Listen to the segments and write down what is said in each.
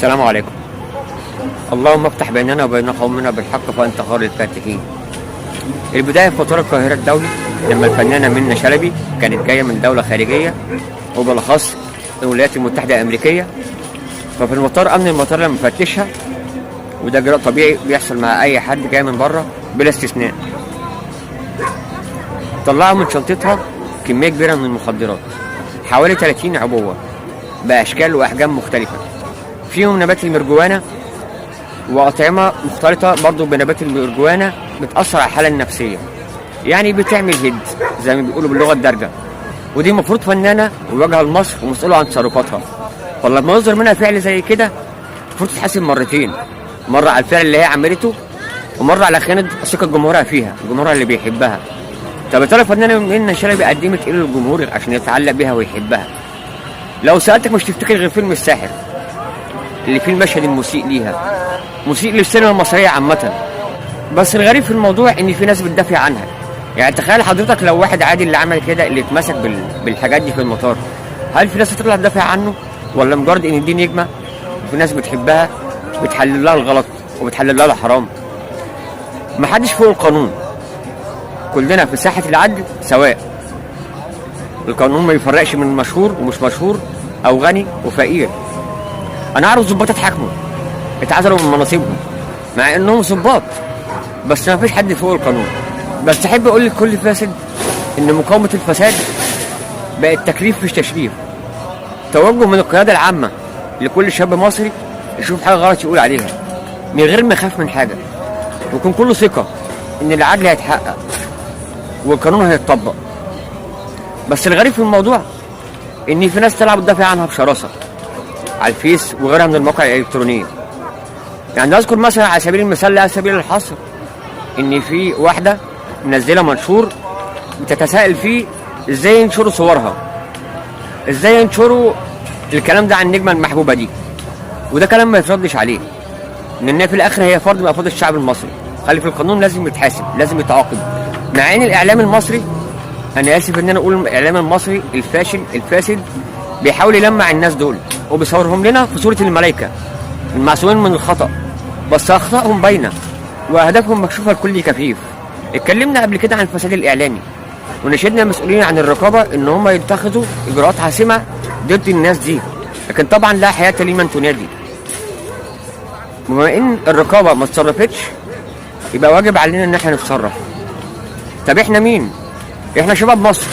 السلام عليكم. اللهم افتح بيننا وبين قومنا بالحق فانت خير الفاتحين. البدايه في مطار القاهره الدولي لما الفنانه منة شلبي كانت جايه من دوله خارجيه وبالاخص الولايات المتحده الامريكيه. ففي المطار امن المطار لما فتشها، وده اجراء طبيعي بيحصل مع اي حد جاي من بره بلا استثناء، طلعوا من شنطتها كميه كبيره من المخدرات، حوالي 30 عبوه باشكال واحجام مختلفه، فيهم نبات المرجوانه واطعمه مختلطه برضو بنبات المرجوانه بتاثر على الحاله النفسيه، يعني بتعمل هيد زي ما بيقولوا باللغه الدارجه. ودي المفروض فنانه وواجهه لمصر ومسؤوله عن تصرفاتها، فلما يصدر منها فعل زي كده المفروض تتحاسب مرتين، مره على الفعل اللي هي عملته ومره على خيانه ثقه جمهورها فيها، جمهورها اللي بيحبها. طب يا ترى الفنانه منة شلبي قدمت ايه للجمهور عشان يتعلق بيها ويحبها؟ لو سالتك مش تفتكر غير فيلم الساحر اللي فيه المشهد المسيء ليها، مسيء للسينما المصريه عامه. بس الغريب في الموضوع ان في ناس بتدافع عنها. يعني تخيل حضرتك لو واحد عادي اللي عمل كده، اللي اتمسك بالحاجات دي في المطار، هل في ناس هتطلع تدافع عنه؟ ولا مجرد ان دي نجمه وفي ناس بتحبها بتحلل لها الغلط وبتحلل لها الحرام؟ محدش فوق القانون، كلنا في ساحه العدل سواء. القانون ما يفرقش من مشهور ومش مشهور او غني وفقير. انا اعرف ظباط اتحاكموا اتعزلوا من مناصبهم مع انهم ظباط، بس ما فيش حد فوق القانون. بس احب اقول لكل فاسد ان مقاومه الفساد بقت تكليف مش تشريف. توجه من القياده العامه لكل شاب مصري يشوف حاجه غلط يقول عليها من غير ما يخاف من حاجه، ويكون كله ثقه ان العدل هيتحقق والقانون هيتطبق. بس الغريب في الموضوع ان في ناس طلعت بتدافع عنها بشراسه على الفيس وغيرها من المواقع الالكترونيه. يعني اذكر مثلا على سبيل المثال على سبيل الحصر ان في واحده منزله منشور بتتساءل فيه ازاي ينشروا صورها، ازاي ينشروا الكلام ده عن النجمه المحبوبه دي. وده كلام ما يتردش عليه، لان في الاخر هي فرد من افراد الشعب المصري، خلي في القانون لازم يتحاسب، لازم يتعاقب. مع ان الاعلام المصري، انا اسف ان انا اقول الاعلام المصري الفاشل الفاسد، بيحاول يلمع الناس دول وبيصورهم لنا في صوره الملائكه المعصومين من الخطا، بس اخطائهم باينه واهدافهم مكشوفه لكل كفيف. اتكلمنا قبل كده عن الفساد الاعلامي ونشدنا المسؤولين عن الرقابه ان هم يتخذوا اجراءات حاسمه ضد الناس دي، لكن طبعا لا حياه لمن تنادي. بما ان الرقابه ما اتصرفتش يبقى واجب علينا ان احنا نتصرف. طب احنا مين؟ احنا شباب مصر،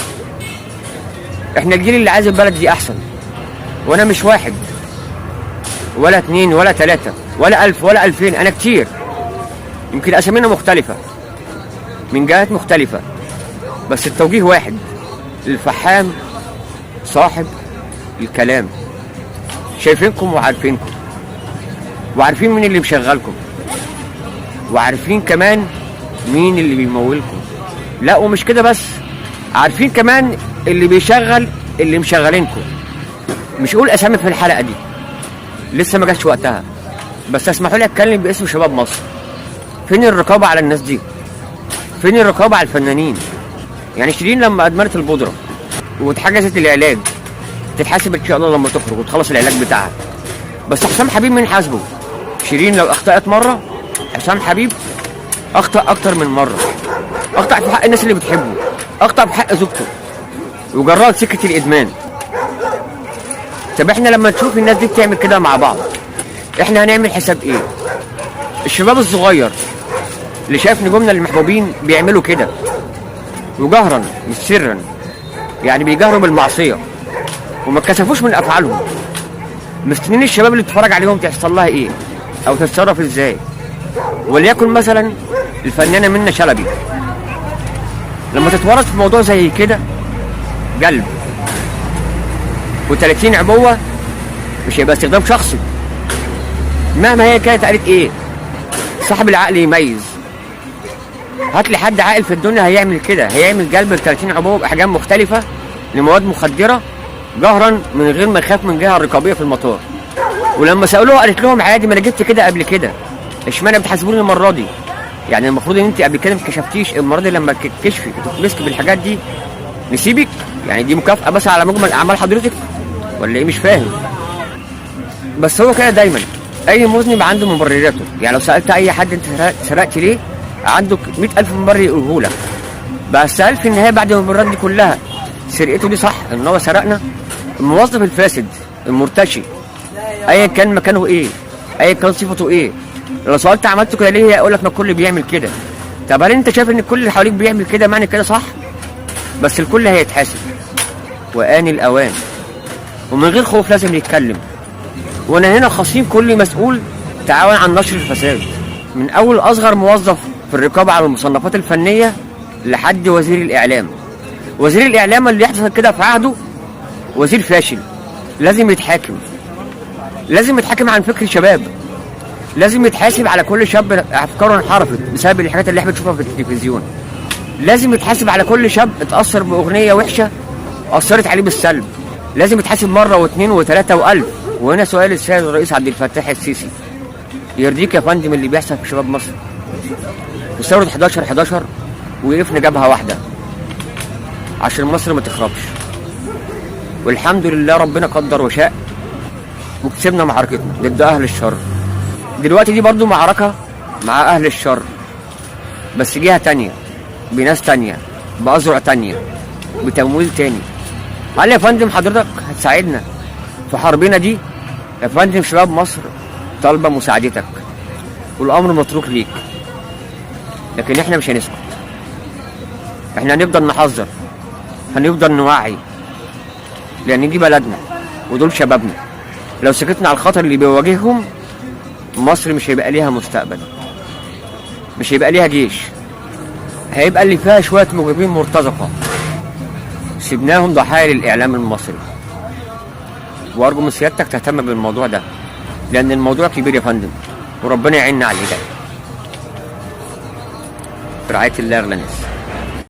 احنا الجيل اللي عايز البلد دي احسن. وانا مش واحد ولا اتنين ولا تلاته ولا 1000 ولا 2000، انا كتير، يمكن اسامينا مختلفه من جهات مختلفه، بس التوجيه واحد: الفحام صاحب الكلام. شايفينكم وعارفينكم، وعارفين مين اللي مشغلكم، وعارفين كمان مين اللي بيمولكم. لا ومش كده بس، عارفين كمان اللي بيشغل اللي مشغلينكم. مش هقول اسامي في الحلقه دي، لسه ما جاش وقتها، بس اسمحوا لي اتكلم باسم شباب مصر. فين الرقابه على الناس دي؟ فين الرقابه على الفنانين؟ يعني شيرين لما ادمنت البودره واتحجزت العلاج تتحاسب ان شاء الله لما تخرج وتخلص العلاج بتاعها. بس حسام حبيب مين حاسبه؟ شيرين لو اخطأت مره، حسام حبيب اخطأ اكتر من مره، اخطأ في حق الناس اللي بتحبه، اخطأ في حق زوجته وجراد سكه الادمان. طب احنا لما نشوف الناس دي بتعمل كده مع بعض احنا هنعمل حساب ايه؟ الشباب الصغير اللي شايف نجومنا المحبوبين بيعملوا كده وجهرا مش سرا، يعني بيجهروا بالمعصيه وما اتكسفوش من افعالهم، مستنيين الشباب اللي بتتفرج عليهم تحصل لها ايه او تتصرف ازاي. وليكن مثلا الفنانه منة شلبي لما تتورط في موضوع زي كده، جلب و30 عبوه، مش هيبقى استخدام شخصي مهما هي كانت قالت ايه. صاحب العقل يميز. هات لي حد عاقل في الدنيا هيعمل كده، هيعمل جلب ال 30 عبوه باحجام مختلفه لمواد مخدره جهرا من غير ما يخاف من الجهه الرقابيه في المطار. ولما سالوها قالت لهم عادي، ما انا جبت كده قبل كده، اشمعنى بتحاسبوني المره دي؟ يعني المفروض ان انت قبل كده ما كشفتيش، المره دي لما تكشفي وتتمسكي بالحاجات دي نسيبك؟ يعني دي مكافاه بس على مجمل اعمال حضرتك ولا ايه؟ مش فاهم. بس هو كده دايما اي مذنب عنده مبرراته. يعني لو سالت اي حد انت سرقت ليه، عنده 100,000 مبرر يقوله لك. بس هل في النهايه بعد المبررات دي كلها سرقته دي صح ان هو سرقنا؟ الموظف الفاسد المرتشي ايا كان مكانه ايه، ايا كان صفته ايه، لو سالت عملته كده ليه يقول لك ما الكل بيعمل كده. طب هل انت شايف ان الكل اللي حواليك بيعمل كده معنى كده صح؟ بس الكل هيتحاسب وآن الأوان، ومن غير خوف لازم يتكلم. وانا هنا خصيم كل مسؤول تعاون عن نشر الفساد، من اول اصغر موظف في الرقابه على المصنفات الفنيه لحد وزير الاعلام. وزير الاعلام اللي يحصل كده في عهده وزير فاشل، لازم يتحاكم. لازم يتحاكم عن فكر شباب، لازم يتحاسب على كل شاب افكاره انحرفت بسبب الحاجات اللي احنا بنشوفها في التلفزيون. لازم يتحاسب على كل شاب اتاثر باغنيه وحشه اثرت عليه بالسلب. لازم يتحاسب مره واثنين وثلاثه والف. وهنا سؤال السيد الرئيس عبد الفتاح السيسي، يرضيك يا فندم اللي بيحصل في شباب مصر؟ في ثوره 11/11 وقفنا جبهه واحده عشان مصر ما تخربش، والحمد لله ربنا قدر وشاء وكسبنا معركتنا ضد اهل الشر. دلوقتي دي برضو معركه مع اهل الشر، بس جهه تانيه، بناس تانيه، بأذرع تانيه، بتمويل تاني. هل يا فندم حضرتك هتساعدنا في حربنا دي؟ يا فندم شباب مصر طالبه مساعدتك والامر متروك ليك، لكن احنا مش هنسكت. احنا هنفضل نحذر، هنفضل نوعي، لان دي بلدنا ودول شبابنا. لو سكتنا على الخطر اللي بيواجههم مصر مش هيبقى ليها مستقبل، مش هيبقى ليها جيش، هيبقى اللي فيها شويه مجرمين مرتزقه سيبناهم ضحايا للاعلام المصري. وارجو من سيادتك تهتم بالموضوع ده، لان الموضوع كبير يا فندم، وربنا يعيننا على الهدايه. برعايه الله اغلى ناس.